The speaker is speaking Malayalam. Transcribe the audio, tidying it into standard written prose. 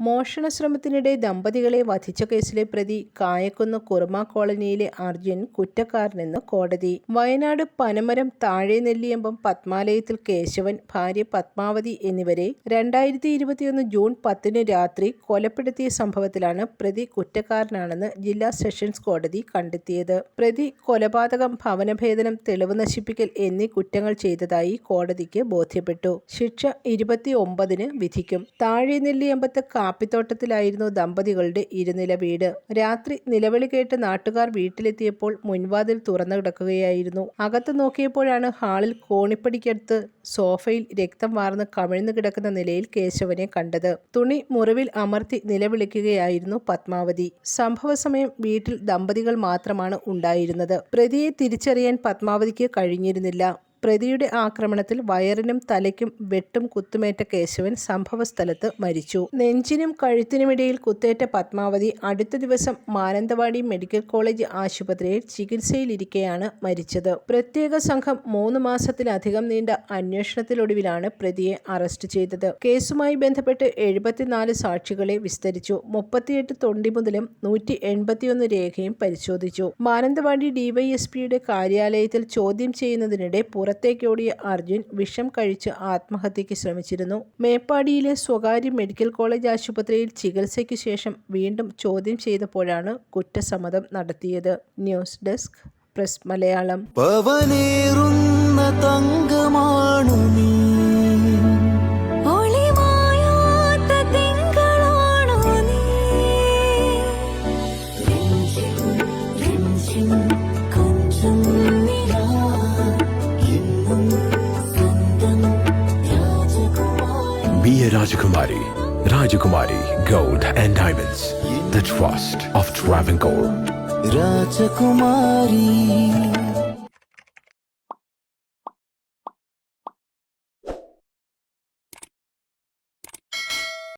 മോഷണ ശ്രമത്തിനിടെ ദമ്പതികളെ വധിച്ച കേസിലെ പ്രതി കായക്കുന്ന് കുറുമ കോളനിയിലെ അർജുൻ കുറ്റക്കാരനെന്ന് കോടതി. വയനാട് പനമരം താഴെ നെല്ലിയമ്പം പത്മാലയത്തിൽ കേശവൻ, ഭാര്യ പത്മാവതി എന്നിവരെ 2021 ജൂൺ 10 രാത്രി കൊലപ്പെടുത്തിയ സംഭവത്തിലാണ് പ്രതി കുറ്റക്കാരനാണെന്ന് ജില്ലാ സെഷൻസ് കോടതി കണ്ടെത്തിയത്. പ്രതി കൊലപാതകം, ഭവനഭേദനം, തെളിവ് നശിപ്പിക്കൽ എന്നീ കുറ്റങ്ങൾ ചെയ്തതായി കോടതിക്ക് ബോധ്യപ്പെട്ടു. ശിക്ഷ 29 വിധിക്കും. താഴെ നെല്ലിയമ്പത്ത് കാപ്പിത്തോട്ടത്തിലായിരുന്നു ദമ്പതികളുടെ ഇരുനില വീട്. രാത്രി നിലവിളി കേട്ട് നാട്ടുകാർ വീട്ടിലെത്തിയപ്പോൾ മുൻവാതിൽ തുറന്നു കിടക്കുകയായിരുന്നു. അകത്ത് നോക്കിയപ്പോഴാണ് ഹാളിൽ കോണിപ്പടിക്കടുത്ത് സോഫയിൽ രക്തം വാർന്ന് കമിഴ്ന്നു കിടക്കുന്ന നിലയിൽ കേശവനെ കണ്ടത്. തുണി മുറിവിൽ അമർത്തി നിലവിളിക്കുകയായിരുന്നു പത്മാവതി. സംഭവ സമയം വീട്ടിൽ ദമ്പതികൾ മാത്രമാണ് ഉണ്ടായിരുന്നത്. പ്രതിയെ തിരിച്ചറിയാൻ പത്മാവതിക്ക് കഴിഞ്ഞിരുന്നില്ല. പ്രതിയുടെ ആക്രമണത്തിൽ വയറിനും തലയ്ക്കും വെട്ടും കുത്തുമേറ്റ കേശവൻ സംഭവസ്ഥലത്ത് മരിച്ചു. നെഞ്ചിനും കഴുത്തിനുമിടയിൽ കുത്തേറ്റ പത്മാവതി അടുത്ത ദിവസം മാനന്തവാടി മെഡിക്കൽ കോളേജ് ആശുപത്രിയിൽ ചികിത്സയിലിരിക്കെയാണ് മരിച്ചത്. പ്രത്യേക സംഘം 3 മാസത്തിലധികം നീണ്ട അന്വേഷണത്തിലൊടുവിലാണ് പ്രതിയെ അറസ്റ്റ് ചെയ്തത്. കേസുമായി ബന്ധപ്പെട്ട് 74 സാക്ഷികളെ വിസ്തരിച്ചു. 38 തൊണ്ടിമുതലും 181 രേഖയും പരിശോധിച്ചു. മാനന്തവാടി ഡിവൈഎസ്പിയുടെ കാര്യാലയത്തിൽ ചോദ്യം ചെയ്യുന്നതിനിടെ പുറത്തേക്കോടിയ അർജുൻ വിഷം കഴിച്ച് ആത്മഹത്യയ്ക്ക് ശ്രമിച്ചിരുന്നു. മേപ്പാടിയിലെ സ്വകാര്യ മെഡിക്കൽ കോളേജ് ആശുപത്രിയിൽ ചികിത്സയ്ക്ക് ശേഷം വീണ്ടും ചോദ്യം ചെയ്തപ്പോഴാണ് കുറ്റസമ്മതം നടത്തിയത്. News desk, press Malayalam. Be a Rajakumari. Rajakumari Gold and Diamonds. The trust of Travancore. Rajakumari.